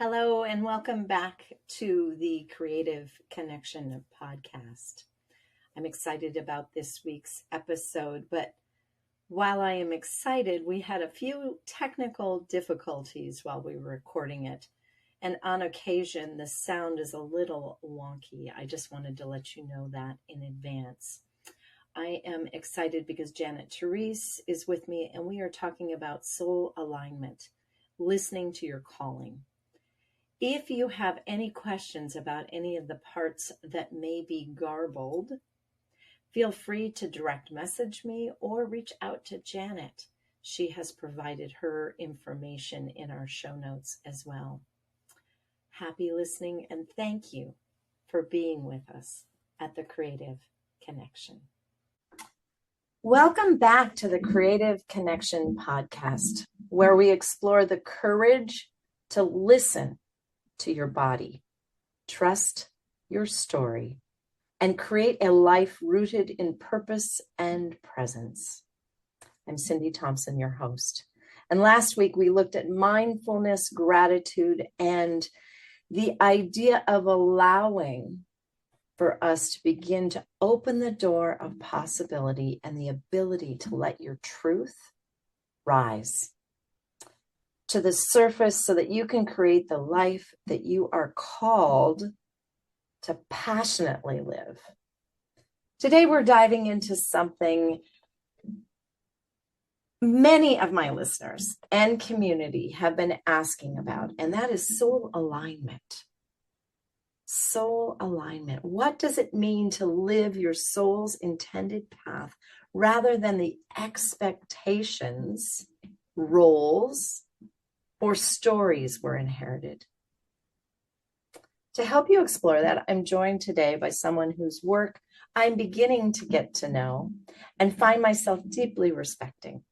Hello, and welcome back to the Creative Connection podcast. I'm excited about this week's episode, but while I am excited, we had a few technical difficulties while we were recording it. And on occasion, the sound is a little wonky. I just wanted to let you know that in advance. I am excited because Janet Therese is with me, and we are talking about soul alignment, listening to your calling. If you have any questions about any of the parts that may be garbled, feel free to direct message me or reach out to Janet. She has provided her information in our show notes as well. Happy listening, and thank you for being with us at the Creative Connection. Welcome back to the Creative Connection podcast, where we explore the courage to listen to your body, trust your story, and create a life rooted in purpose and presence. I'm Cyndi Thompson, your host. And last week we looked at mindfulness, gratitude, and the idea of allowing for us to begin to open the door of possibility and the ability to let your truth rise to the surface so that you can create the life that you are called to passionately live. Today, we're diving into something many of my listeners and community have been asking about, and that is soul alignment. Soul alignment. What does it mean to live your soul's intended path rather than the expectations, roles, or stories were inherited? To help you explore that, I'm joined today by someone whose work I'm beginning to get to know and find myself deeply respecting.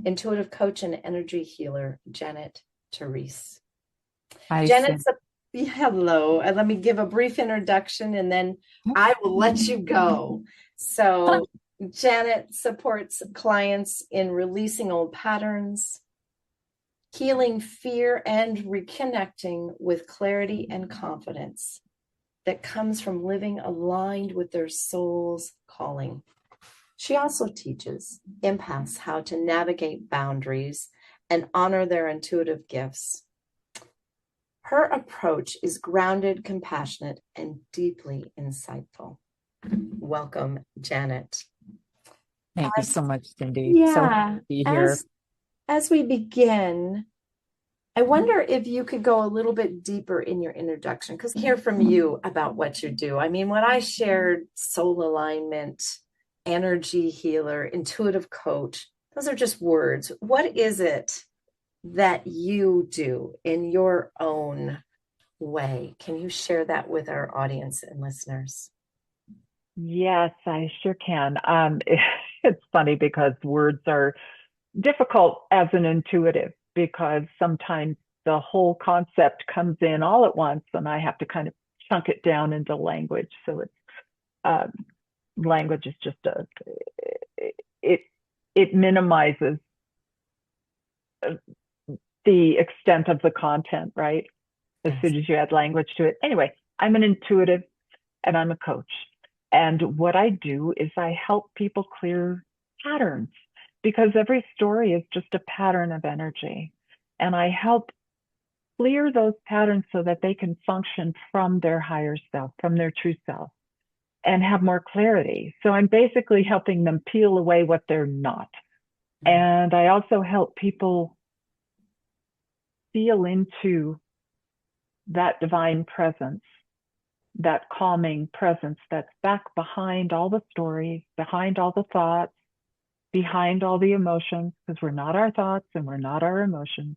Intuitive coach and energy healer, Janet Therese. Hi, Janet's hello. Let me give a brief introduction and then I will let you go. So Janet supports clients in releasing old patterns, healing fear, and reconnecting with clarity and confidence that comes from living aligned with their soul's calling. She also teaches empaths how to navigate boundaries and honor their intuitive gifts. Her approach is grounded, compassionate, and deeply insightful. Welcome, Janet. Thank you so much, Cyndi. Yeah, so happy to be here. As we begin, I wonder if you could go a little bit deeper in your introduction, because I hear from you about what you do. I mean, when I shared soul alignment, energy healer, intuitive coach, those are just words. What is it that you do in your own way? Can you share that with our audience and listeners? Yes, I sure can. It's funny because words are difficult as an intuitive, because sometimes the whole concept comes in all at once and I have to kind of chunk it down into language. So it's language is just it minimizes the extent of the content, right? As soon as you add language to it. Anyway, I'm an intuitive and I'm a coach. And what I do is I help people clear patterns, because every story is just a pattern of energy. And I help clear those patterns so that they can function from their higher self, from their true self, and have more clarity. So I'm basically helping them peel away what they're not. And I also help people feel into that divine presence, that calming presence that's back behind all the stories, behind all the thoughts, behind all the emotions, because we're not our thoughts and we're not our emotions.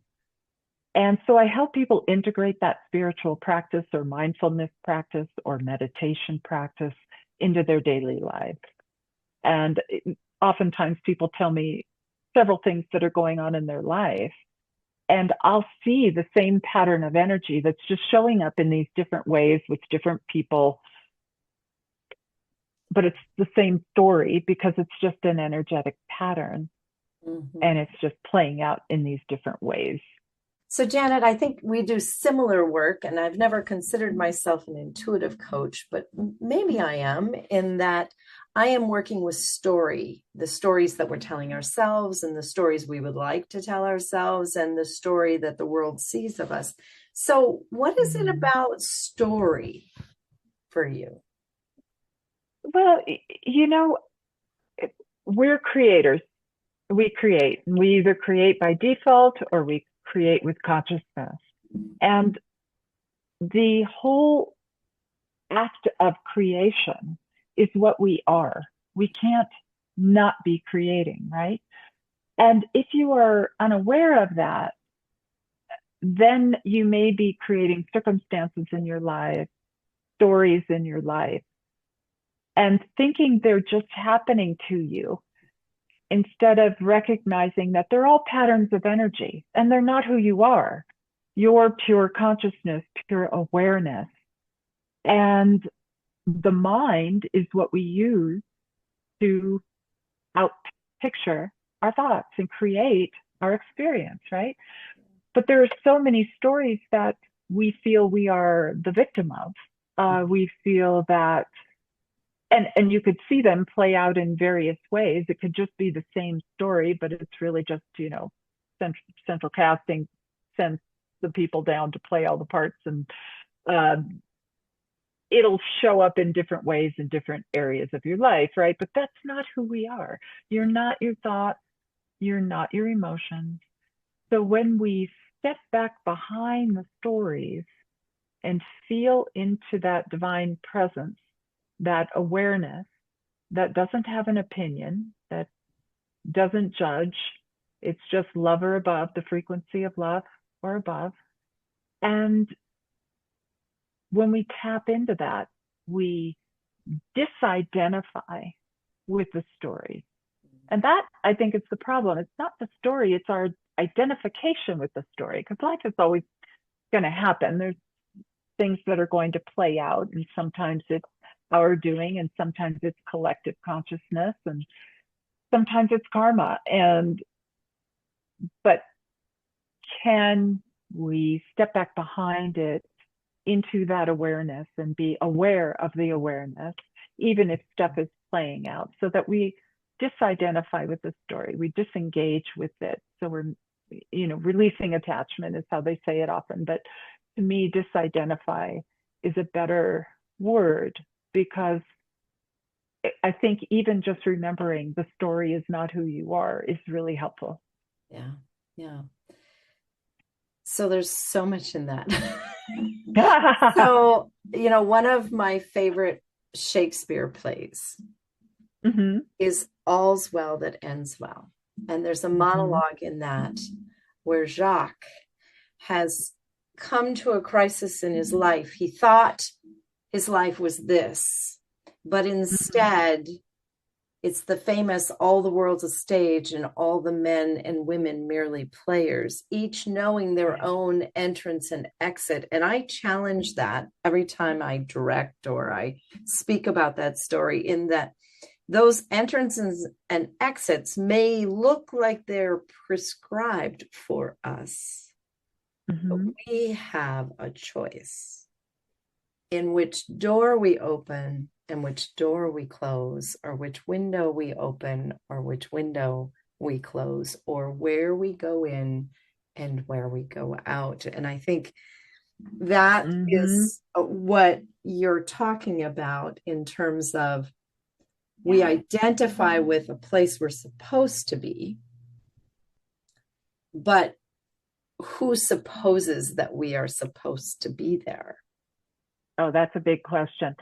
And so I help people integrate that spiritual practice or mindfulness practice or meditation practice into their daily lives. And oftentimes people tell me several things that are going on in their life, and I'll see the same pattern of energy that's just showing up in these different ways with different people. But it's the same story because it's just an energetic pattern. And it's just playing out in these different ways. So, Janet, I think we do similar work, and I've never considered myself an intuitive coach, but maybe I am, in that I am working with story, the stories that we're telling ourselves, and the stories we would like to tell ourselves, and the story that the world sees of us. So, what is it Mm. about story for you? Well, we're creators. We create. We either create by default or we create with consciousness. And the whole act of creation is what we are. We can't not be creating, right? And if you are unaware of that, then you may be creating circumstances in your life, stories in your life, and thinking they're just happening to you instead of recognizing that they're all patterns of energy and they're not who you are. You're pure consciousness, pure awareness. And the mind is what we use to out picture our thoughts and create our experience, right? But there are so many stories that we feel we are the victim of. We feel that, and you could see them play out in various ways. It could just be the same story, but it's really just, central casting sends the people down to play all the parts, and uh, it'll show up in different ways in different areas of your life, right? But that's not who we are. You're not your thoughts, you're not your emotions. So when we step back behind the stories and feel into that divine presence, that awareness that doesn't have an opinion, that doesn't judge, it's just love or above, the frequency of love or above. And when we tap into that, we disidentify with the story. And that, I think, is the problem. It's not the story, it's our identification with the story, because life is always going to happen. There's things that are going to play out, and sometimes it's our doing, and sometimes it's collective consciousness, and sometimes it's karma. But can we step back behind it into that awareness and be aware of the awareness, even if stuff is playing out, so that we disidentify with the story, we disengage with it. So we're, releasing attachment is how they say it often. But to me, disidentify is a better word, because I think even just remembering the story is not who you are is really helpful. Yeah. Yeah. So there's so much in that. So, one of my favorite Shakespeare plays Mm-hmm. is All's Well That Ends Well. And there's a monologue in that where Jacques has come to a crisis in his life. He thought his life was this, but instead, it's the famous all the world's a stage and all the men and women merely players, each knowing their own entrance and exit. And I challenge that every time I direct or I speak about that story, in that those entrances and exits may look like they're prescribed for us, but we have a choice in which door we open and which door we close, or which window we open or which window we close, or where we go in and where we go out. And I think that is what you're talking about, in terms of we identify with a place we're supposed to be, but who supposes that we are supposed to be there? Oh, that's a big question.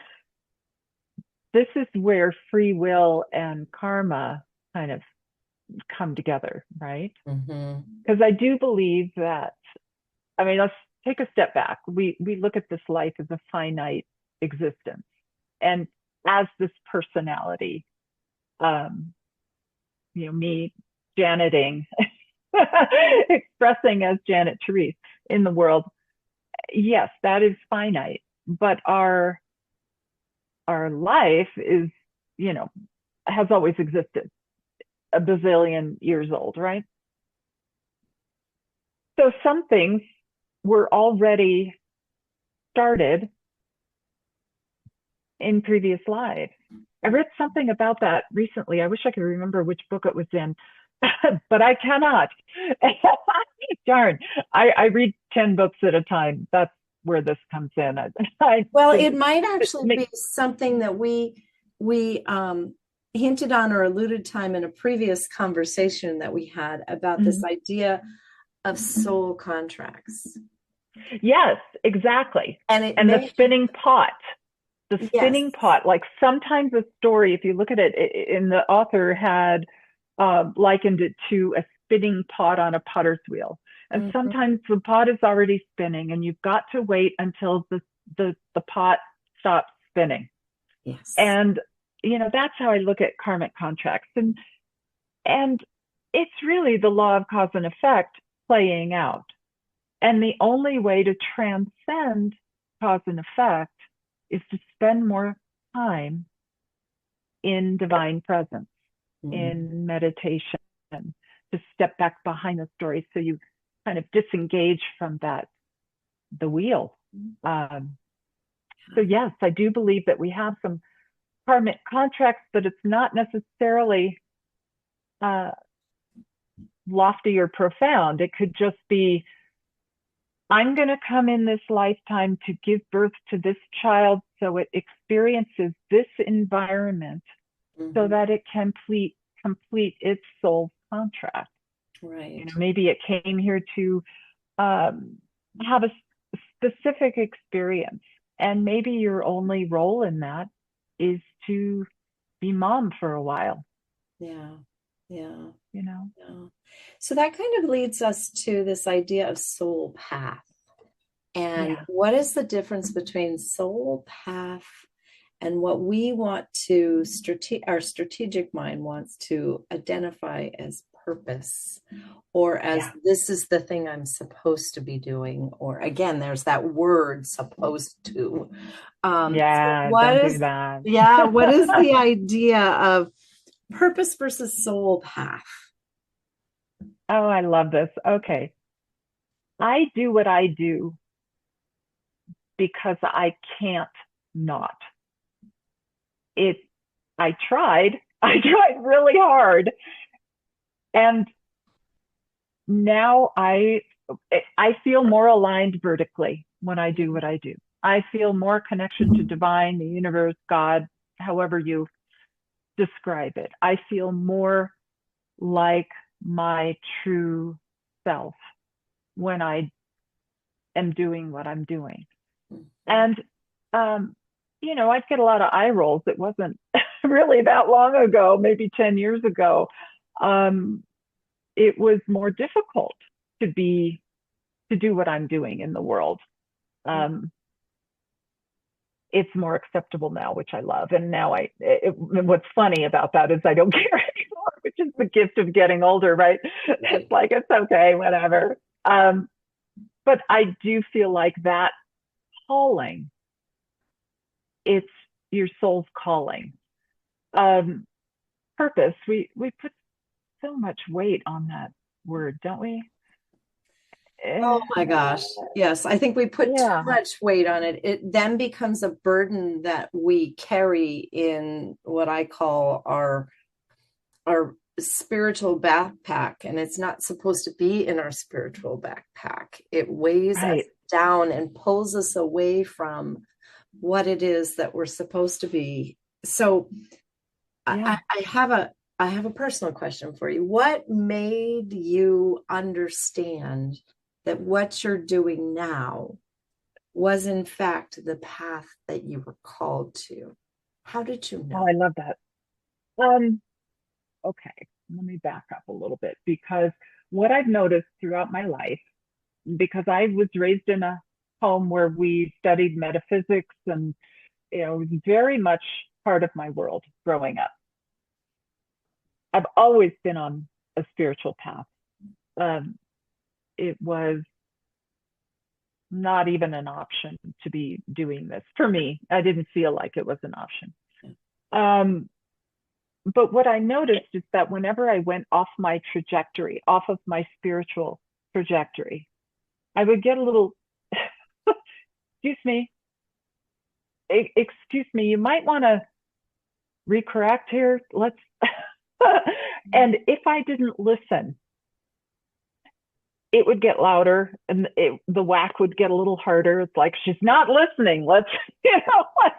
This is where free will and karma kind of come together, right? Because I do believe that, let's take a step back. We look at this life as a finite existence, and as this personality, me Janeting, expressing as Janet Therese in the world. Yes, that is finite, but our life is, has always existed, a bazillion years old, right? So some things were already started in previous lives. I read something about that recently. I wish I could remember which book it was in, but I cannot. Darn, I read 10 books at a time. That's where this comes in. Well, it might actually be something that we hinted on or alluded to in a previous conversation that we had about this idea of soul contracts. Yes, exactly. And the spinning pot. The spinning pot, like sometimes a story, if you look at it, and the author had likened it to a spinning pot on a potter's wheel. And sometimes the pot is already spinning and you've got to wait until the pot stops spinning. Yes. And, that's how I look at karmic contracts. And it's really the law of cause and effect playing out. And the only way to transcend cause and effect is to spend more time in divine presence, in meditation, to step back behind the story so you kind of disengage from the wheel. So yes, I do believe that we have some karmic contracts, but it's not necessarily lofty or profound. It could just be, I'm going to come in this lifetime to give birth to this child so it experiences this environment so that it can complete its soul contract. Right. Maybe it came here to have a specific experience, and maybe your only role in that is to be mom for a while. Yeah. So that kind of leads us to this idea of soul path. And what is the difference between soul path and what we want to our strategic mind wants to identify as purpose, or as this is the thing I'm supposed to be doing, or again, there's that word supposed to. Don't do that. What is the idea of purpose versus soul path? Oh, I love this. Okay. I do what I do because I can't not. I tried really hard. And now I feel more aligned vertically when I do what I do. I feel more connection to divine, the universe, God, however you describe it. I feel more like my true self when I am doing what I'm doing. And, I'd get a lot of eye rolls. It wasn't really that long ago, maybe 10 years ago. It was more difficult to do what I'm doing in the world. It's more acceptable now, which I love. And now what's funny about that is I don't care anymore, which is the gift of getting older, right? It's like, it's okay, whatever. But I do feel like that calling, it's your soul's calling. Purpose, we put so much weight on that word, don't we? Oh my gosh. Yes. I think we put too much weight on it. It then becomes a burden that we carry in what I call our spiritual backpack. And it's not supposed to be in our spiritual backpack. It weighs us down and pulls us away from what it is that we're supposed to be. So I have a personal question for you. What made you understand that what you're doing now was in fact the path that you were called to? How did you know? Oh, I love that. Okay, let me back up a little bit, because what I've noticed throughout my life, because I was raised in a home where we studied metaphysics, and it was very much part of my world growing up. I've always been on a spiritual path. It was not even an option to be doing this for me. I didn't feel like it was an option. But what I noticed is that whenever I went off my trajectory, off of my spiritual trajectory, I would get a little, excuse me, excuse me, you might want to recorrect here. Let's, and if I didn't listen, it would get louder and the whack would get a little harder. It's like, she's not listening. Let's, let's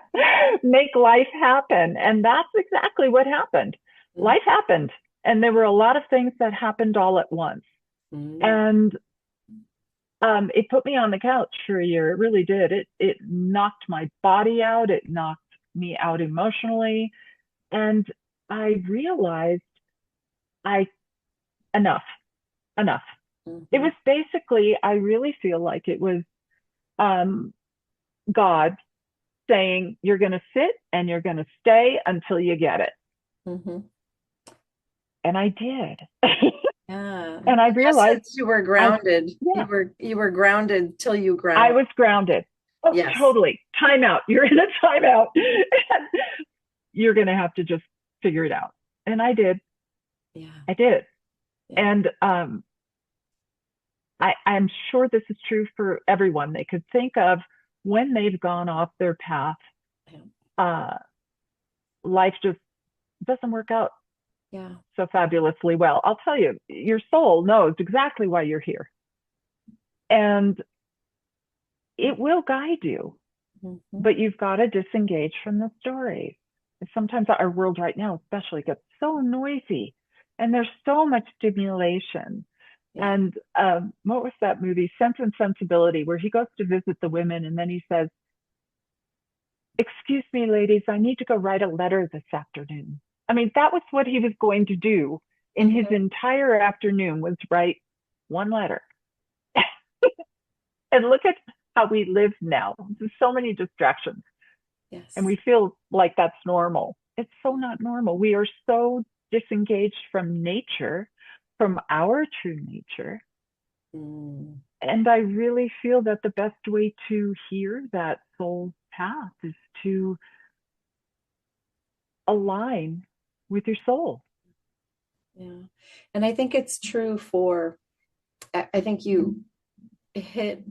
make life happen. And that's exactly what happened. Mm-hmm. Life happened. And there were a lot of things that happened all at once. Mm-hmm. And it put me on the couch for a year. It really did. It knocked my body out. It knocked me out emotionally. And I realized enough. Mm-hmm. It was basically, I really feel like it was God saying, you're going to sit and you're going to stay until you get it. Mm-hmm. And I did. Yeah. And I realized you were grounded. You were grounded till you grounded. I was grounded. Oh, yes. Totally. Time out. You're in a timeout. You're going to have to just figure it out. And I did. Yeah. I did. Yeah. And I'm sure this is true for everyone. They could think of when they've gone off their path, life just doesn't work out so fabulously well. I'll tell you, your soul knows exactly why you're here. And it will guide you, but you've got to disengage from the story. And sometimes our world right now, especially, gets so noisy and there's so much stimulation. Yeah. And what was that movie, Sense and Sensibility, where he goes to visit the women and then he says, excuse me, ladies, I need to go write a letter this afternoon. I mean, that was what he was going to do in his entire afternoon, was write one letter. And look at how we live now. There's so many distractions. Yes. And we feel like that's normal. It's so not normal. We are so disengaged from nature, from our true nature. Mm. And I really feel that the best way to hear that soul path is to align with your soul. Yeah. And I think it's true I think you hit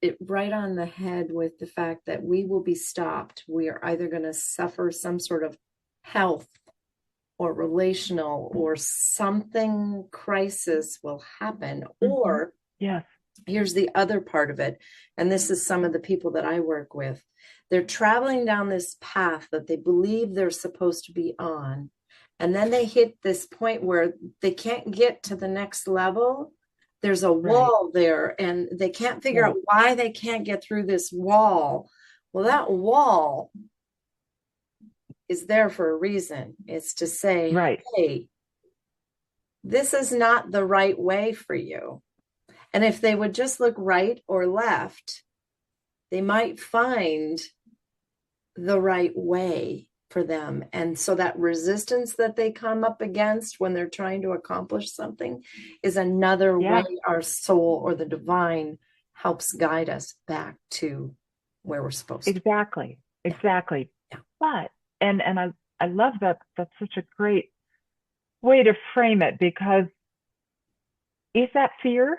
it right on the head with the fact that we will be stopped. We are either going to suffer some sort of health or relational or something crisis will happen. Or here's the other part of it. And this is some of the people that I work with. They're traveling down this path that they believe they're supposed to be on. And then they hit this point where they can't get to the next level. There's a wall there and they can't figure out why they can't get through this wall. Well, that wall is there for a reason. It's to say, hey, this is not the right way for you. And if they would just look right or left, they might find the right way for them. And so that resistance that they come up against when they're trying to accomplish something is another way our soul or the divine helps guide us back to where we're supposed to. Exactly. Yeah. But, and I love that. That's such a great way to frame it, because is that fear,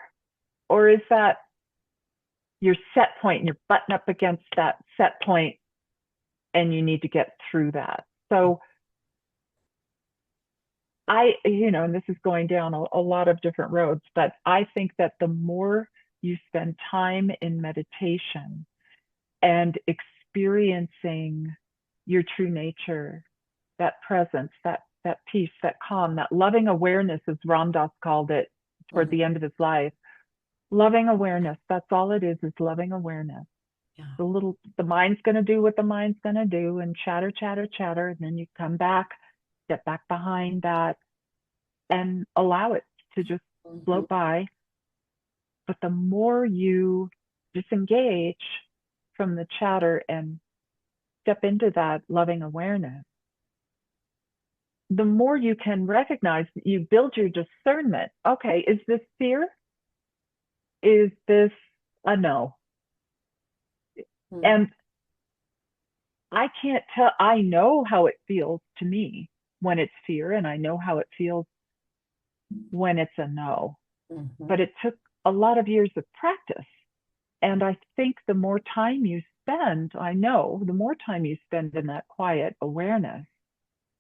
or is that your set point and you're butting up against that set point and you need to get through that? So and this is going down a lot of different roads, but I think that the more you spend time in meditation and experiencing your true nature, that presence, that peace, that calm, that loving awareness, as Ram Dass called it toward the end of his life, loving awareness, that's all it is loving awareness. Yeah. The mind's going to do what the mind's going to do and chatter, and then you come back, step back behind that and allow it to just float by. But the more you disengage from the chatter and step into that loving awareness, the more you can recognize, you build your discernment. Okay, is this fear? Is this a no? And I can't tell, I know how it feels to me when it's fear, and I know how it feels when it's a no. But it took a lot of years of practice. And I think the more time you spend, I know the more time you spend in that quiet awareness,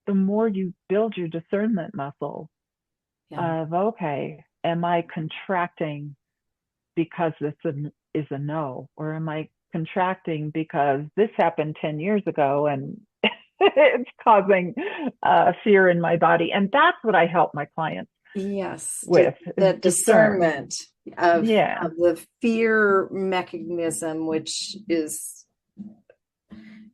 the more you build your discernment muscle of, okay, am I contracting because this is a no? Or am I contracting because this happened 10 years ago and it's causing fear in my body? And that's what I help my clients with, the discern. discernment of the fear mechanism, which is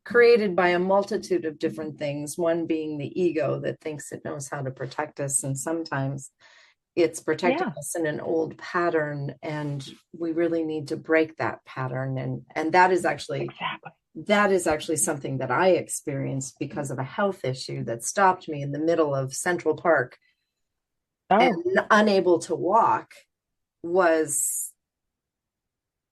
created by a multitude of different things, one being the ego that thinks it knows how to protect us, and sometimes it's protecting us in an old pattern, and we really need to break that pattern. And that is actually something that I experienced because of a health issue that stopped me in the middle of Central Park and unable to walk. Was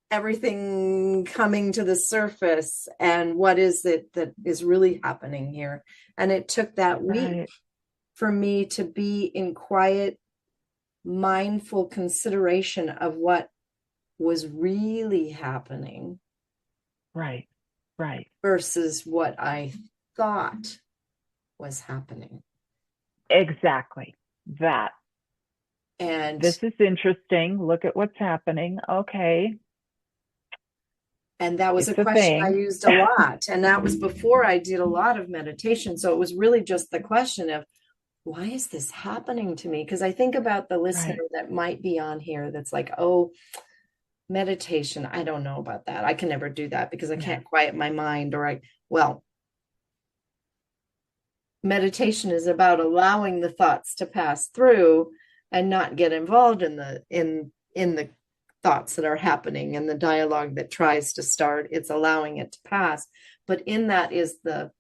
everything coming to the surface, and what is it that is really happening here? And it took that week for me to be in quiet, mindful consideration of what was really happening, right versus what I thought was happening. Exactly that. And this is interesting. Look at what's happening. Okay. And that was a question I used a lot. And that was before I did a lot of meditation. So it was really just the question of, why is this happening to me? Because I think about the listener that might be on here that's like, oh, meditation, I don't know about that. I can never do that because I can't quiet my mind. Well, meditation is about allowing the thoughts to pass through and not get involved in the thoughts that are happening and the dialogue that tries to start. It's allowing it to pass. But in that is the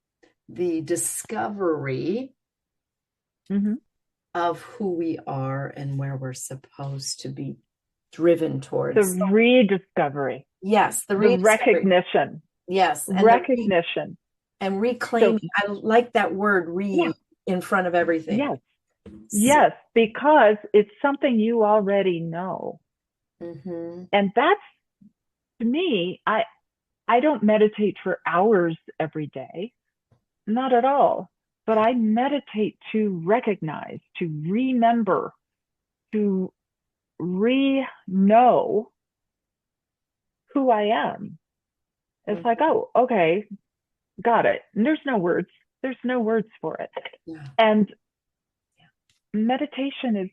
discovery of who we are and where we're supposed to be driven towards. The rediscovery. Yes, the recognition. Yes, and recognition. And reclaiming. I like that word in front of everything. Yes, because it's something you already know. And that's, to me, I don't meditate for hours every day, not at all, but I meditate to recognize, to remember, to know who I am. It's like, oh, okay, got it. And there's no words for it. And meditation is,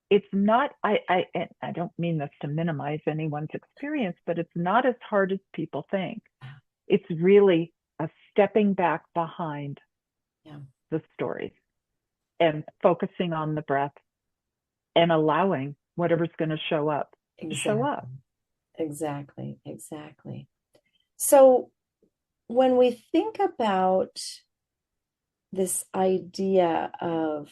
it's not, I don't mean this to minimize anyone's experience, but it's not as hard as people think. It's really a stepping back behind the stories and focusing on the breath and allowing whatever's going to show up to show up. Exactly. So when we think about this idea of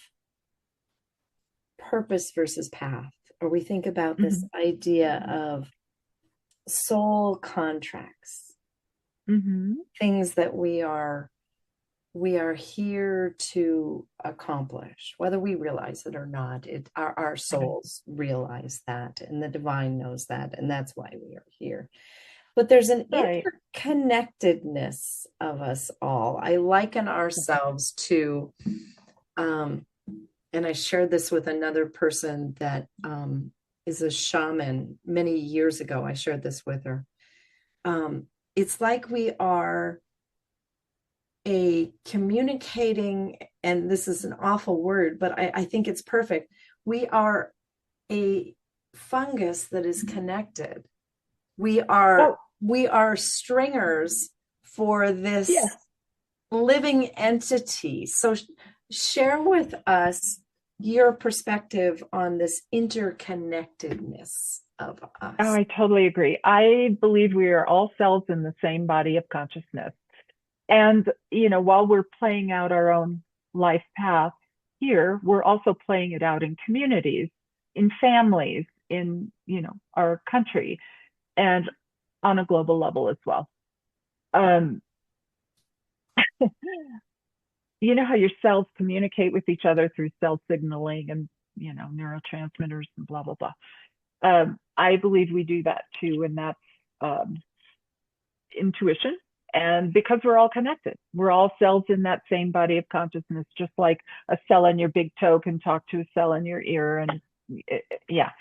purpose versus path, or we think about this idea of soul contracts, things that we are here to accomplish, whether we realize it or not. Our souls realize that, and the divine knows that, and that's why we are here. But there's an interconnectedness of us all. I liken ourselves to, and I shared this with another person that is a shaman many years ago. I shared this with her. It's like we are a communicating, and this is an awful word, but I think it's perfect. We are a fungus that is connected. We are stringers for this living entity. So share with us your perspective on this interconnectedness of us. Oh, I totally agree. I believe we are all cells in the same body of consciousness. And, while we're playing out our own life path here, we're also playing it out in communities, in families, in, our country, and on a global level as well. You know how your cells communicate with each other through cell signaling and neurotransmitters and blah, blah, blah. I believe we do that too. And that's intuition. And because we're all connected, we're all cells in that same body of consciousness, just like a cell in your big toe can talk to a cell in your ear. And yeah.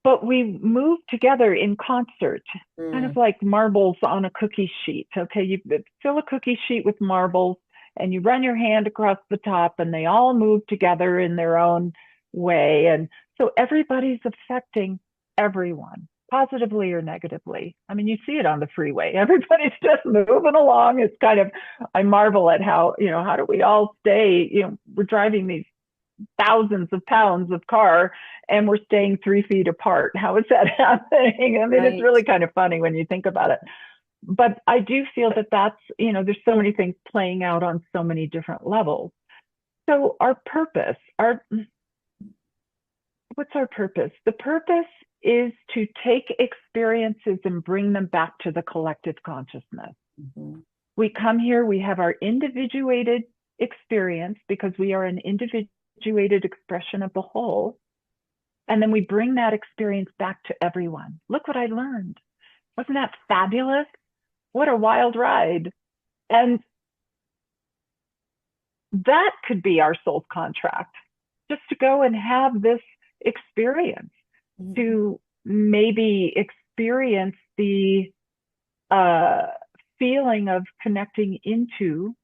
But we move together in concert, kind of like marbles on a cookie sheet. Okay, you fill a cookie sheet with marbles and you run your hand across the top and they all move together in their own way. And so everybody's affecting everyone, positively or negatively. I mean, you see it on the freeway. Everybody's just moving along. It's kind of, I marvel at how do we all stay, we're driving these thousands of pounds of car and we're staying 3 feet apart. How is that happening? I mean, It's really kind of funny when you think about it. But I do feel that that's, there's so many things playing out on so many different levels. So our purpose, what's our purpose? The purpose is to take experiences and bring them back to the collective consciousness. Mm-hmm. We come here, we have our individuated experience because we are an individuated expression of the whole. And then we bring that experience back to everyone. Look what I learned. Wasn't that fabulous? What a wild ride. And that could be our soul's contract, just to go and have this experience, to maybe experience the feeling of connecting into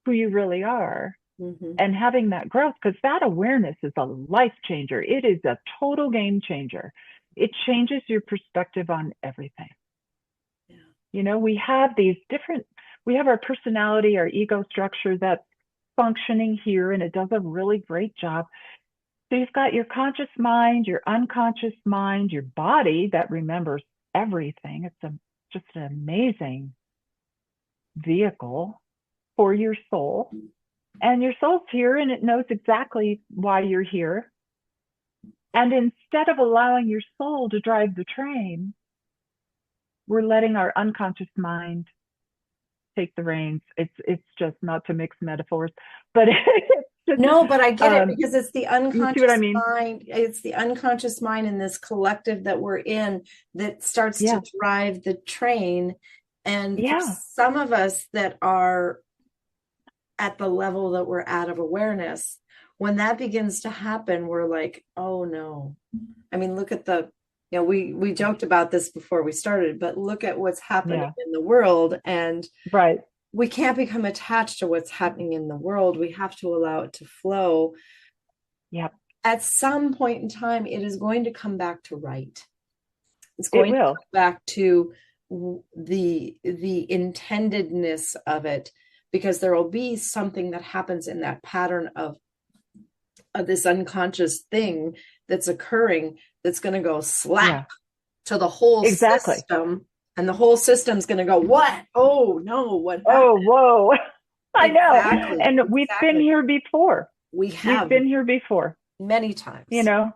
who you really are. And having that growth, because that awareness is a life changer. It is a total game changer. It changes your perspective on everything. Yeah. We have we have our personality, our ego structure that's functioning here, and it does a really great job. So you've got your conscious mind, your unconscious mind, your body that remembers everything. It's just an amazing vehicle for your soul. And your soul's here and it knows exactly why you're here. And instead of allowing your soul to drive the train, we're letting our unconscious mind take the reins. It's just, not to mix metaphors, but it's just, no, but I get it, because it's the unconscious you see what I mean? mind. It's the unconscious mind in this collective that we're in that starts to drive the train. And for some of us that are at the level that we're at of awareness, when that begins to happen, we're like, oh no. I mean, look at we joked about this before we started, but look at what's happening in the world. And we can't become attached to what's happening in the world. We have to allow it to flow. Yep. At some point in time, it is going to come back to right. It's going to come back to the intendedness of it, because there will be something that happens in that pattern of this unconscious thing that's occurring that's going to go slap to the whole system, and the whole system's going to go, what? Oh no, what happened? Oh, whoa. I know. And we've been here before. We've been here before. Many times. Yeah.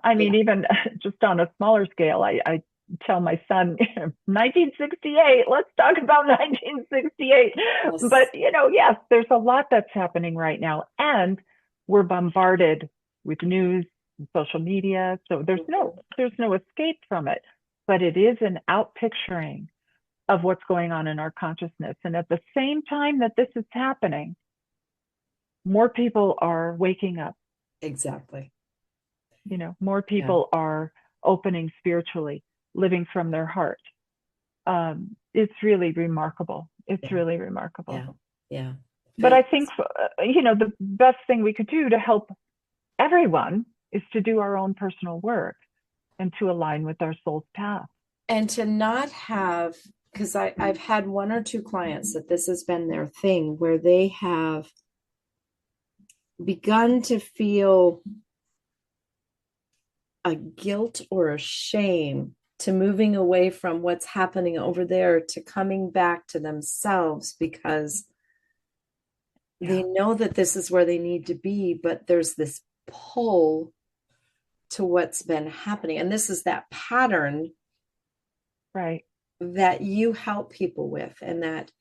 I mean, even just on a smaller scale, I tell my son, 1968, let's talk about 1968. Yes. But, yes, there's a lot that's happening right now. And we're bombarded with news and social media. So there's no escape from it. But it is an outpicturing of what's going on in our consciousness. And at the same time that this is happening, more people are waking up. Exactly. More people are opening spiritually, living from their heart. It's really remarkable. It's really remarkable. Yeah. But I think, the best thing we could do to help everyone is to do our own personal work and to align with our soul's path. And to not have, because I've had 1 or 2 clients that this has been their thing, where they have begun to feel a guilt or a shame to moving away from what's happening over there to coming back to themselves, because they know that this is where they need to be, but there's this pull to what's been happening. And this is that pattern that you help people with, and that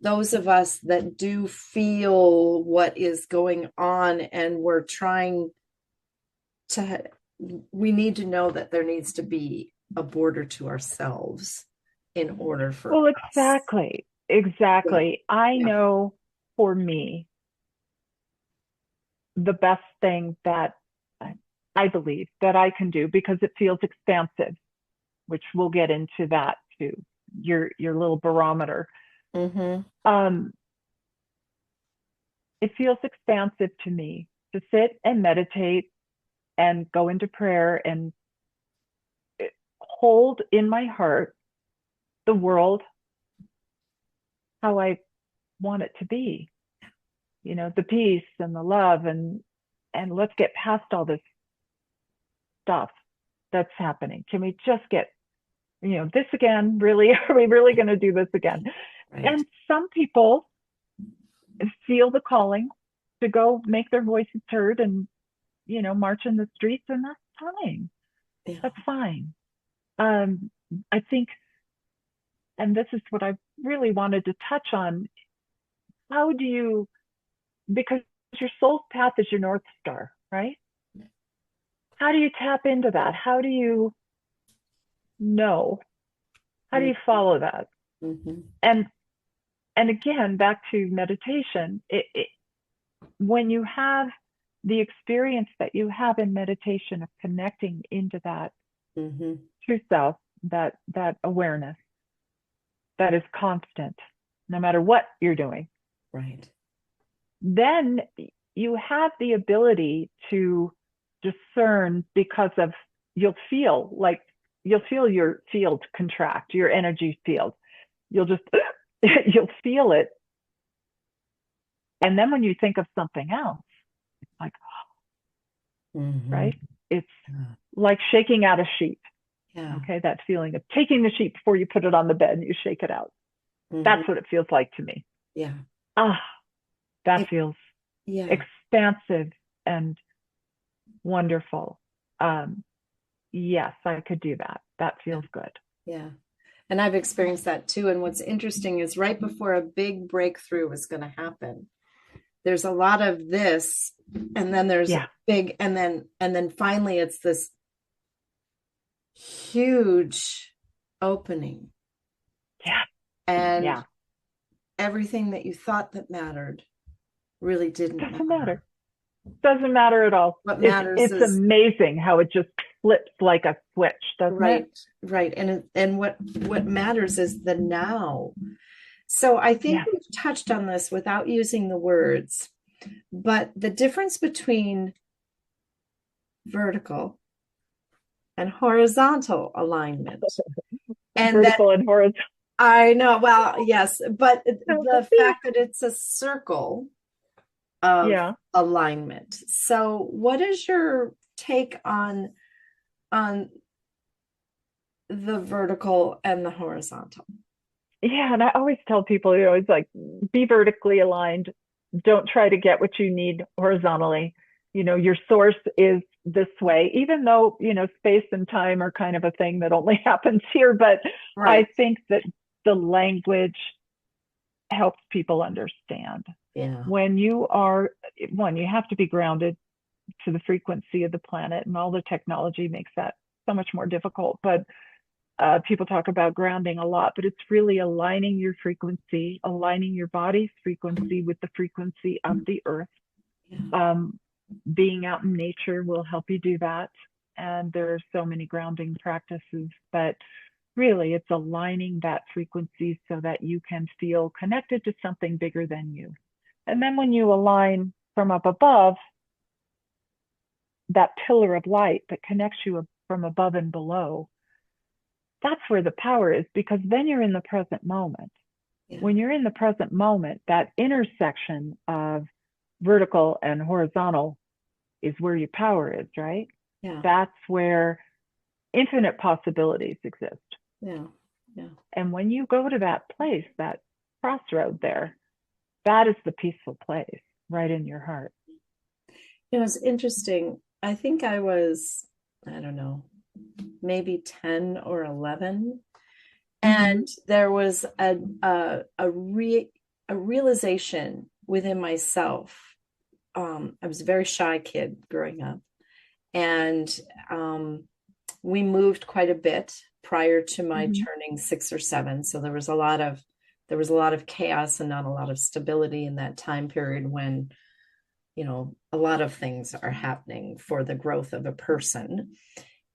those of us that do feel what is going on, and we're trying to, we need to know that there needs to be a border to ourselves in order for Well, us. exactly. I Yeah. know for me, the best thing that I believe that I can do, because it feels expansive, which we'll get into that too, your little barometer. Mm-hmm. Um, it feels expansive to me to sit and meditate and go into prayer and hold in my heart the world how I want it to be. You know, the peace and the love, and let's get past all this stuff that's happening. Can we just get, this again? Really? Are we really going to do this again? Right. And some people feel the calling to go make their voices heard and, march in the streets, and that's fine. Yeah. That's fine. I think, and this is what I really wanted to touch on. How do you, because your soul's path is your North Star, right? How do you tap into that? How do you know? How do you follow that? Mm-hmm. And again, back to meditation, when you have the experience that you have in meditation of connecting into that Mm-hmm. true self, that awareness that is constant, no matter what you're doing, Right. then you have the ability to discern, because of you'll feel your field contract, your energy field. You'll just you'll feel it. And then when you think of something else, it's like, Mm-hmm. right? It's like shaking out a sheet. Yeah. Okay, that feeling of taking the sheet before you put it on the bed and you shake it out. Mm-hmm. That's what it feels like to me. Yeah. That feels yeah. expansive and wonderful. Yes, I could do that. That feels good. Yeah. And I've experienced that too. And what's interesting is right before a big breakthrough is going to happen, there's a lot of this, and then there's a big, and then finally it's this huge opening. Yeah. And everything that you thought that mattered really didn't matter. Doesn't matter at all. What matters it's is amazing how it just flips like a switch, doesn't it? Right. And what matters is the now. So I think we've touched on this without using the words, but the difference between vertical and horizontal alignment. And vertical and horizontal. I know. Well, yes, but the fact that it's a circle of alignment. So what is your take on the vertical and the horizontal? Yeah, and I always tell people, it's like, be vertically aligned. Don't try to get what you need horizontally. Your source is this way, even though, space and time are kind of a thing that only happens here. But I think that the language helps people understand. Yeah. When you have to be grounded to the frequency of the planet, and all the technology makes that so much more difficult. But people talk about grounding a lot, but it's really aligning your frequency, aligning your body's frequency with the frequency of the earth. Yeah. Being out in nature will help you do that. And there are so many grounding practices, but really it's aligning that frequency so that you can feel connected to something bigger than you. And then when you align from up above, that pillar of light that connects you from above and below, that's where the power is, because then you're in the present moment. Yeah. When you're in the present moment, that intersection of vertical and horizontal is where your power is, right? Yeah. That's where infinite possibilities exist. Yeah. Yeah. And when you go to that place, that crossroad there, that is the peaceful place right in your heart. It's interesting. I think I was, I don't know, maybe 10 or 11. And there was a realization within myself. I was a very shy kid growing up, and we moved quite a bit prior to my Hmm. turning 6 or 7. So there was a lot of chaos and not a lot of stability in that time period when, a lot of things are happening for the growth of a person.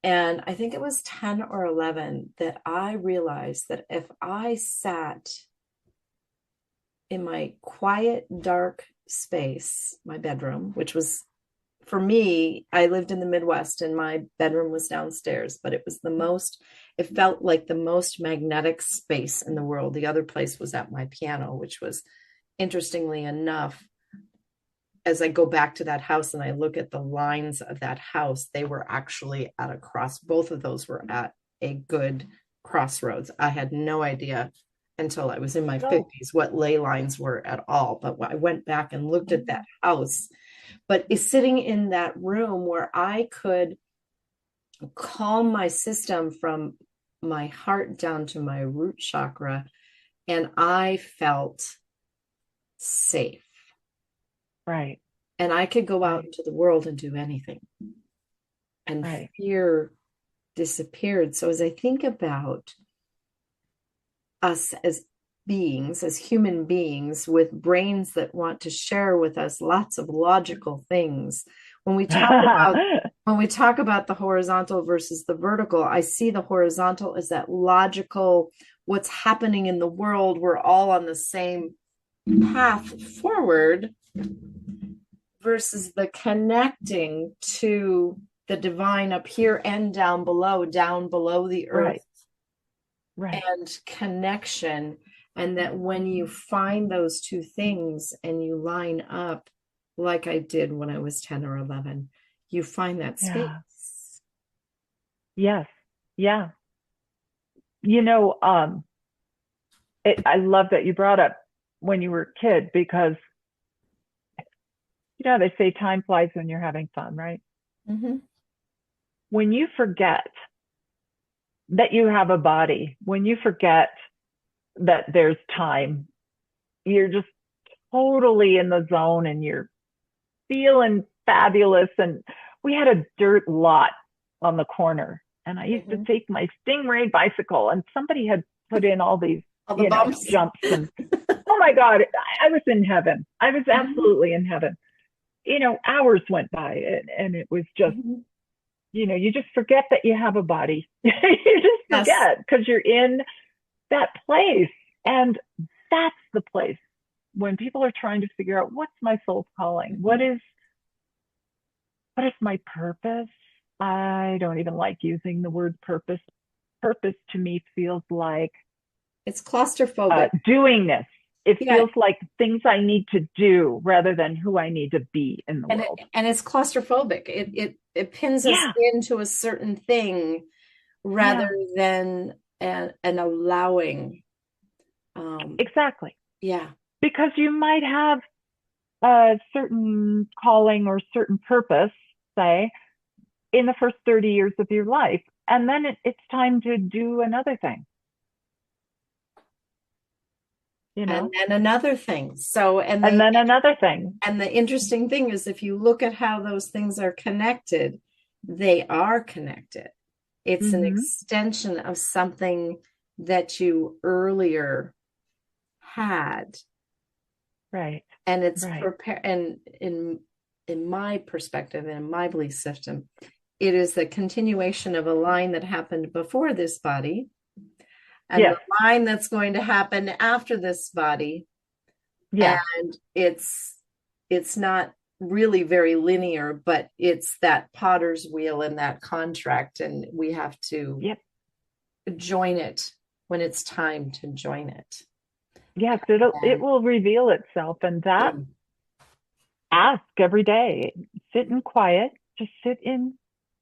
And I think it was 10 or 11 that I realized that if I sat in my quiet, dark space, my bedroom, which was, for me, I lived in the Midwest and my bedroom was downstairs, but it felt like the most magnetic space in the world. The other place was at my piano, which was, interestingly enough, as I go back to that house and I look at the lines of that house, they were actually at a cross. Both of those were at a good crossroads. I had no idea until I was in my Oh. 50s what ley lines were at all. But when I went back and looked at that house, but is sitting in that room where I could calm my system from my heart down to my root chakra, and I felt safe. Right. And I could go out Right. into the world and do anything. And Right. fear disappeared. So as I think about us as beings, as human beings with brains that want to share with us lots of logical things, when we talk about when we talk about the horizontal versus the vertical, I see the horizontal as that logical, what's happening in the world, we're all on the same path forward, versus the connecting to the divine up here and down below the earth, Right. Right. and connection. And that when you find those two things and you line up, like I did when I was 10 or 11, you find that Yeah. space. Yes. Yeah. You know, I love that you brought up when you were a kid because, they say time flies when you're having fun, right? Mm-hmm. When you forget that you have a body, when you forget that there's time, you're just totally in the zone and you're feeling fabulous. And we had a dirt lot on the corner, and I used to Mm-hmm. take my Stingray bicycle, and somebody had put in all these, All the bumps. jumps. And oh my God, I was in heaven. I was Mm-hmm. absolutely in heaven. Hours went by, and it was just, Mm-hmm. you just forget that you have a body. You just Yes. forget because you're in that place. And that's the place when people are trying to figure out what's my soul's calling, Mm-hmm. what is my purpose. I don't even like using the word purpose. Purpose to me feels like It's claustrophobic. doingness. It Yeah. feels like things I need to do rather than who I need to be in the and world. and it's claustrophobic. It pins us Yeah. into a certain thing rather Yeah. than an allowing. um Exactly. yeah. Because you might have a certain calling or certain purpose, say, in the first 30 years of your life. And then it's time to do another thing, you And know, then another thing. So and then another thing. and the interesting thing is, if you look at how those things are connected, they are connected. It's an Mm-hmm. extension of something that you earlier had. Right. And it's Right. and in my perspective and in my belief system, it is the continuation of a line that happened before this body and the Yes. line that's going to happen after this body. Yeah. And it's not really very linear, but it's that potter's wheel and that contract, and we have to Yep. join it when it's time to join it. Yes. It And will reveal itself, and that ask every day. Sit in quiet. Just sit in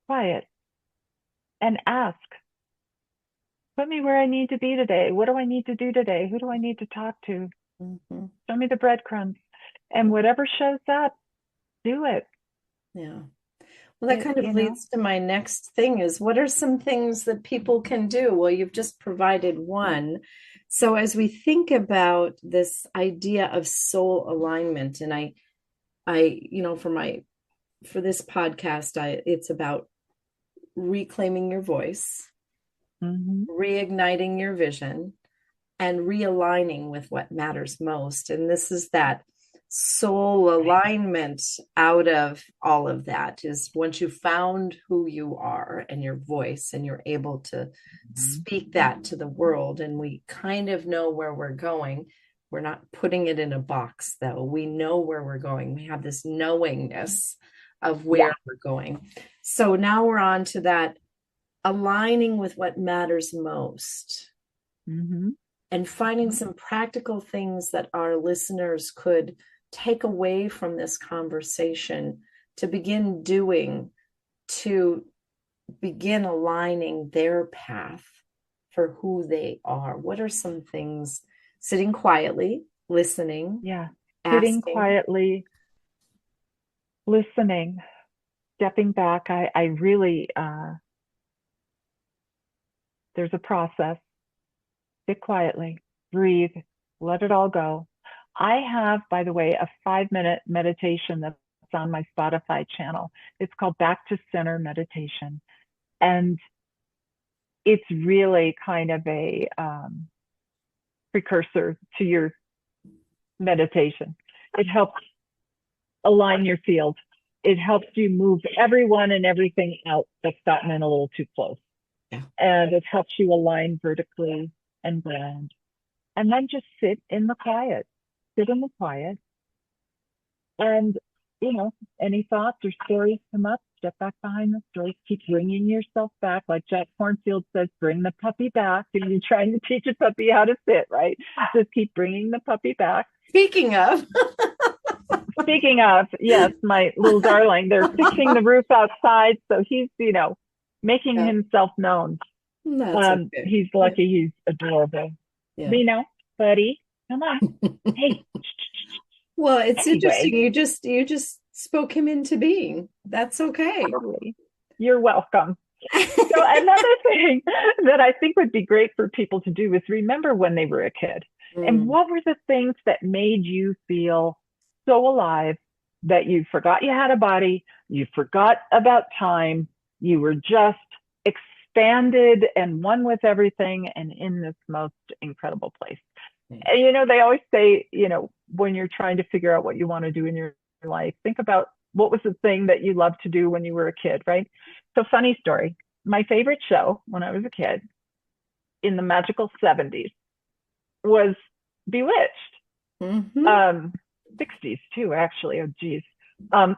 quiet and ask. Put me where I need to be today. What do I need to do today? Who do I need to talk to? mhm, Show me the breadcrumbs. And whatever shows up, do it. yeah. Well, that kind of leads to my next thing is what are some things that people can do? Well, you've just provided one. So as we think about this idea of soul alignment, and for this podcast, it's about reclaiming your voice, reigniting your vision, and realigning with what matters most. And this is that soul alignment out of all of that is once you found who you are and your voice and you're able to speak that to the world, and we kind of know where we're going. We're not putting it in a box, though. We know where we're going. We have this knowingness of where we're going. So now we're on to that aligning with what matters most. And finding some practical things that our listeners could take away from this conversation to begin doing, to begin aligning their path for who they are. What are some things? Sitting quietly, listening. Sitting quietly, listening, stepping back. I really, there's a process. Sit quietly, breathe, let it all go. I have, by the way, a 5-minute meditation that's on my Spotify channel. It's called Back to Center Meditation. And it's really kind of a precursor to your meditation. It helps align your field. It helps you move everyone and everything out that's gotten in a little too close. And it helps you align vertically and ground. And then just sit in the quiet. And, any thoughts or stories come up, step back behind the stories, keep bringing yourself back. Like Jack Kornfield says, bring the puppy back. And you're trying to teach a puppy how to sit, right? Just keep bringing the puppy back. Speaking of, yes, my little darling, they're fixing the roof outside. So he's, making himself known. Okay. He's lucky. He's adorable. Buddy, come on. Hey. Well, it's interesting. You just spoke him into being. That's okay. Totally. You're welcome. So another thing that I think would be great for people to do is remember when they were a kid. And what were the things that made you feel so alive that you forgot you had a body, you forgot about time, you were just expanded and one with everything and in this most incredible place. And, they always say, when you're trying to figure out what you want to do in your life, think about what was the thing that you loved to do when you were a kid, right? So funny story. My favorite show when I was a kid in the magical 70s was Bewitched. 60s too, actually. Oh, geez. But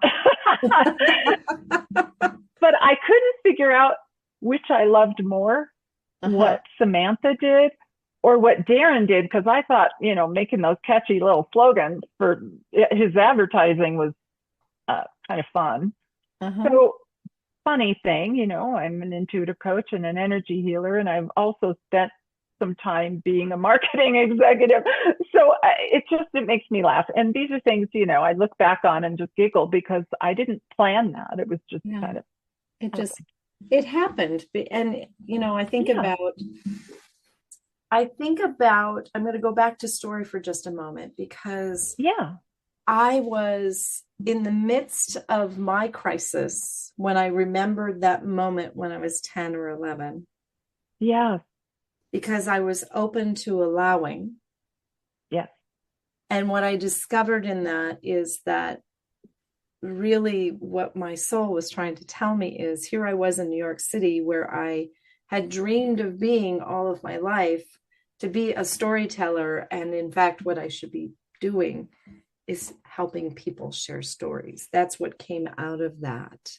I couldn't figure out which I loved more, what Samantha did or what Darren did, because I thought, making those catchy little slogans for his advertising was kind of fun. So funny thing, I'm an intuitive coach and an energy healer, and I've also spent some time being a marketing executive. So it makes me laugh. And these are things, I look back on and just giggle because I didn't plan that. It was just kind of. It happened. And, I think about, I'm going to go back to story for just a moment because I was in the midst of my crisis when I remembered that moment when I was 10 or 11. Yeah. Because I was open to allowing. Yes. And what I discovered in that is that really what my soul was trying to tell me is here I was in New York City where I had dreamed of being all of my life to be a storyteller. And in fact, what I should be doing is helping people share stories. That's what came out of that.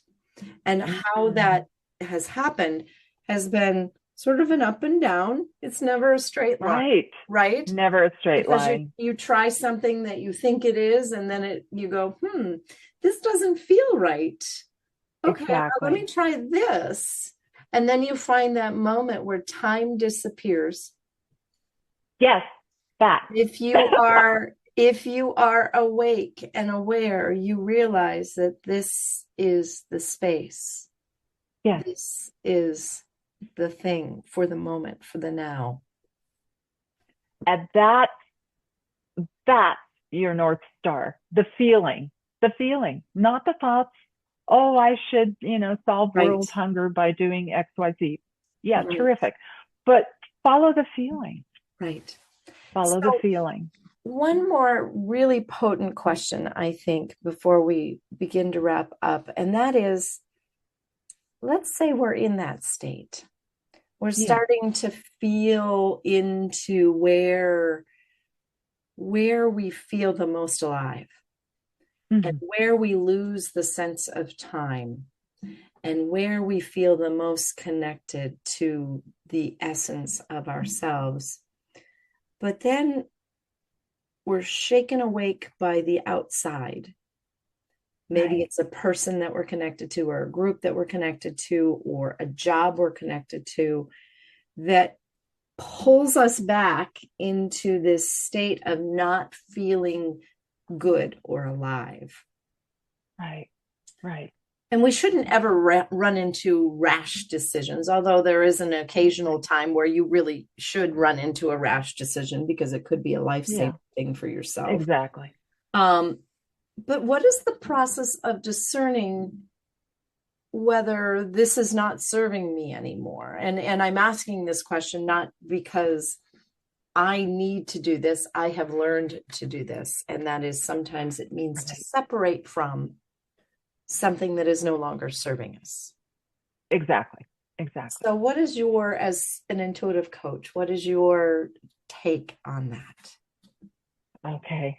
And how that has happened has been sort of an up and down. It's never a straight line, right? Never a straight line. You try something that you think it is, and then you go, this doesn't feel right. Okay, let me try this. And then you find that moment where time disappears. Yes, that. If you are if you are awake and aware, you realize that this is the space. Yes. This is the thing for the moment, for the now. And that's your North Star, the feeling, not the thoughts. Oh, I should, solve Right. world hunger by doing X, Y, Z. Yeah, Right. terrific. But follow the feeling. Right. Follow the feeling. One more really potent question, I think, before we begin to wrap up, and that is, let's say we're in that state. We're starting to feel into where we feel the most alive, and where we lose the sense of time, and where we feel the most connected to the essence of ourselves. But then we're shaken awake by the outside. Maybe it's a person that we're connected to, or a group that we're connected to, or a job we're connected to, that pulls us back into this state of not feeling good or alive. Right. And we shouldn't ever run into rash decisions, although there is an occasional time where you really should run into a rash decision because it could be a life-saving thing for yourself. Exactly. But what is the process of discerning whether this is not serving me anymore? And I'm asking this question not because I need to do this. I have learned to do this. And that is, sometimes it means to separate from something that is no longer serving us. Exactly. So what is your, as an intuitive coach, what is your take on that? Okay.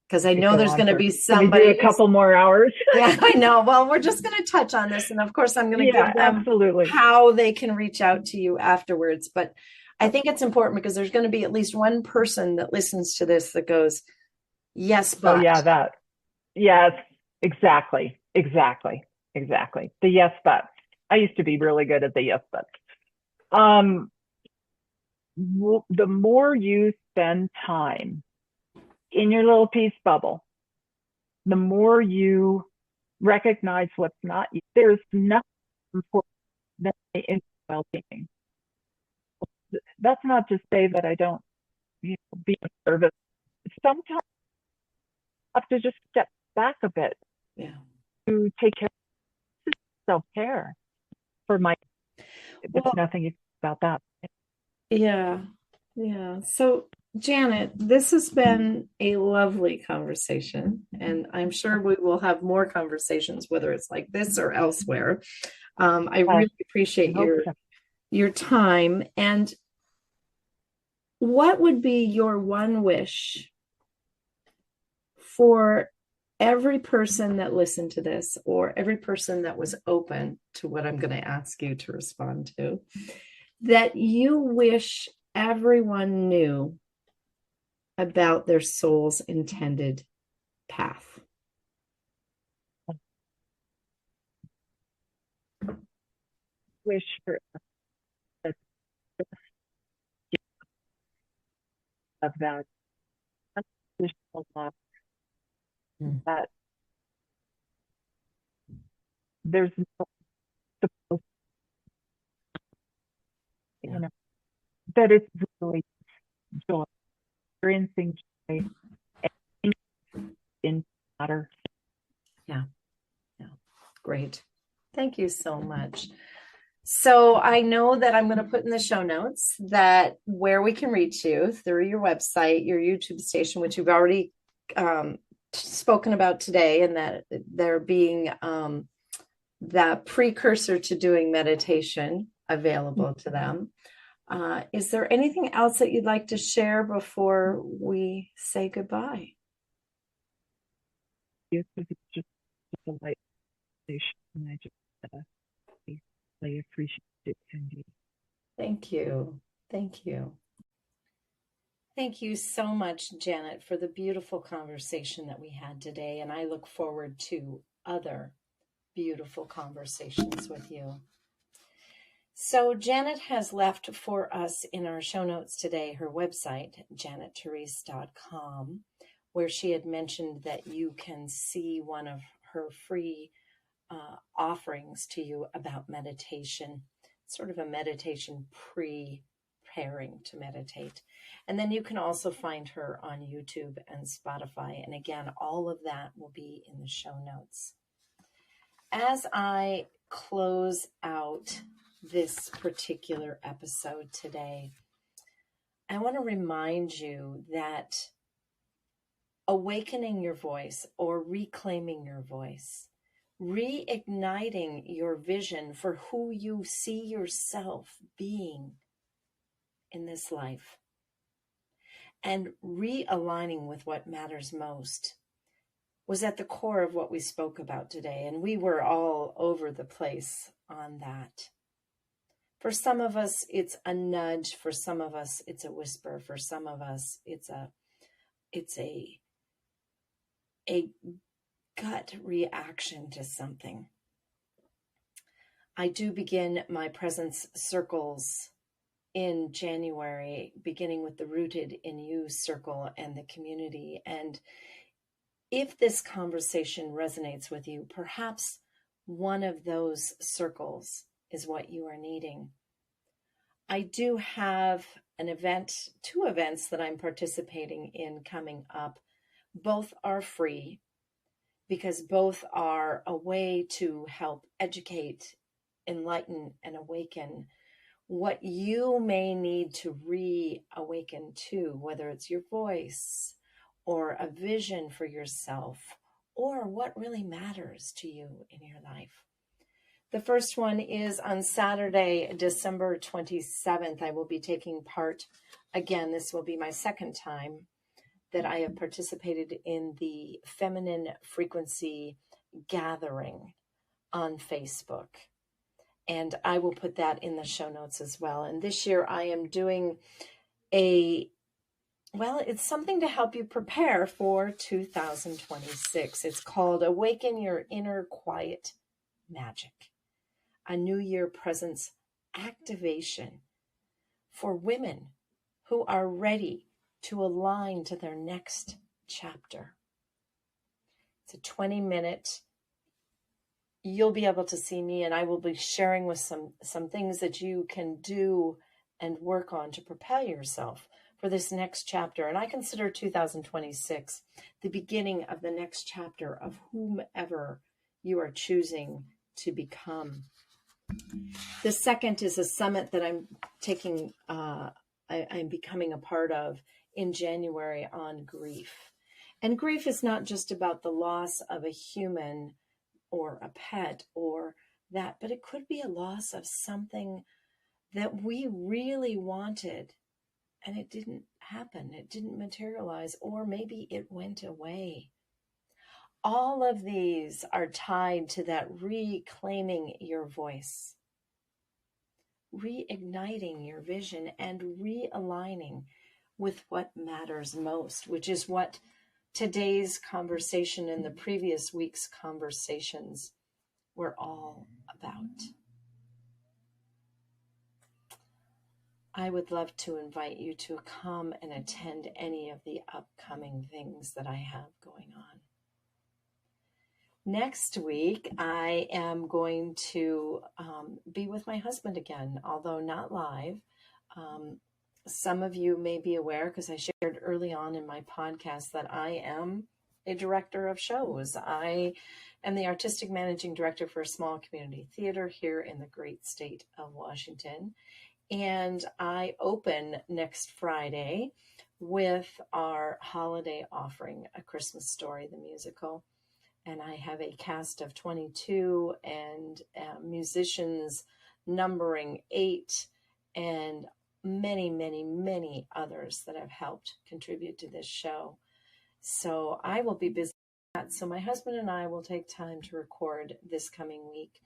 Because I know there's going to be somebody. A couple more hours. Yeah, I know. Well, we're just going to touch on this. And of course, I'm going to give them how they can reach out to you afterwards. But I think it's important because there's going to be at least one person that listens to this that goes, yes, but. Oh, yeah, that. Yes, exactly. The yes, but. I used to be really good at the yes, but. The more you spend time in your little peace bubble, the more you recognize what's not you. There's nothing important in well-being. That's not to say that I don't be of service. Sometimes I have to just step back a bit to take care of self-care for my. There's nothing about that. Yeah. So, Janet, this has been a lovely conversation, and I'm sure we will have more conversations, whether it's like this or elsewhere. I really appreciate your time. And what would be your one wish for every person that listened to this, or every person that was open to what I'm going to ask you to respond to, that you wish everyone knew about their soul's intended path? Wish for of that that there's no supposed, that it's really joy, experiencing joy in matter. Yeah. Great. Thank you so much. So I know that I'm going to put in the show notes that where we can reach you through your website, your YouTube station, which you've already spoken about today, and that there being the precursor to doing meditation available to them. Is there anything else that you'd like to share before we say goodbye? Yes, it's just a light station, and I just really appreciate it, Cyndi. Thank you. Thank you so much, Janet, for the beautiful conversation that we had today. And I look forward to other beautiful conversations with you. So Janet has left for us in our show notes today her website, janettherese.com, where she had mentioned that you can see one of her free offerings to you about meditation, sort of a meditation preparing to meditate. And then you can also find her on YouTube and Spotify. And again, all of that will be in the show notes. As I close out this particular episode today, I want to remind you that awakening your voice or reclaiming your voice, reigniting your vision for who you see yourself being in this life, and realigning with what matters most was at the core of what we spoke about today. And we were all over the place on that. For some of us, it's a nudge. For some of us, it's a whisper. For some of us, it's a gut reaction to something. I do begin my presence circles in January, beginning with the Rooted in You circle and the community. And if this conversation resonates with you, perhaps one of those circles is what you are needing. I do have two events that I'm participating in coming up. Both are free because both are a way to help educate, enlighten, and awaken what you may need to reawaken to, whether it's your voice or a vision for yourself or what really matters to you in your life. The first one is on Saturday, December 27th. I will be taking part. Again, this will be my second time that I have participated in the Feminine Frequency Gathering on Facebook. And I will put that in the show notes as well. And this year I am doing it's something to help you prepare for 2026. It's called Awaken Your Inner Quiet Magic, a New Year presence activation for women who are ready to align to their next chapter. It's a 20-minute. You'll be able to see me, and I will be sharing with some things that you can do and work on to prepare yourself for this next chapter. And I consider 2026 the beginning of the next chapter of whomever you are choosing to become. The second is a summit that I'm taking, I'm becoming a part of in January on grief. And grief is not just about the loss of a human or a pet or that, but it could be a loss of something that we really wanted and it didn't happen. It didn't materialize, or maybe it went away. All of these are tied to that reclaiming your voice, reigniting your vision, and realigning with what matters most, which is what today's conversation and the previous week's conversations were all about. I would love to invite you to come and attend any of the upcoming things that I have going on. Next week, I am going to be with my husband again, although not live. Some of you may be aware, because I shared early on in my podcast, that I am a director of shows. I am the artistic managing director for a small community theater here in the great state of Washington. And I open next Friday with our holiday offering, A Christmas Story, the musical. And I have a cast of 22 and musicians numbering 8 and many, many, many others that have helped contribute to this show. So I will be busy with that. So my husband and I will take time to record this coming week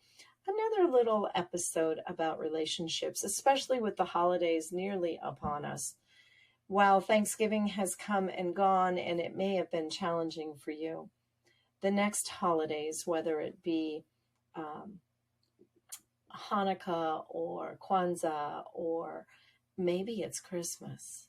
another little episode about relationships, especially with the holidays nearly upon us. While Thanksgiving has come and gone, and it may have been challenging for you, the next holidays, whether it be Hanukkah or Kwanzaa, or maybe it's Christmas,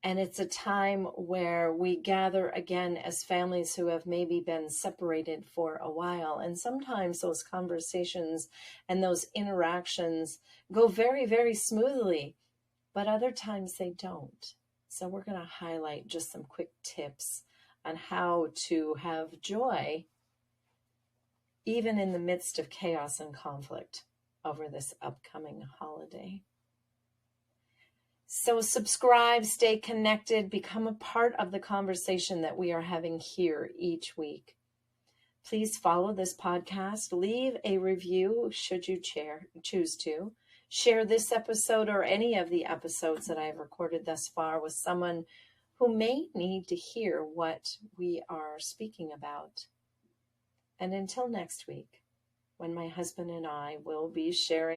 And it's a time where we gather again as families who have maybe been separated for a while. And sometimes those conversations and those interactions go very, very smoothly, but other times they don't. So we're going to highlight just some quick tips on how to have joy even in the midst of chaos and conflict over this upcoming holiday. So subscribe, stay connected, become a part of the conversation that we are having here each week. Please follow this podcast, leave a review should you choose to. Share this episode or any of the episodes that I've recorded thus far with someone who may need to hear what we are speaking about. And until next week, when my husband and I will be sharing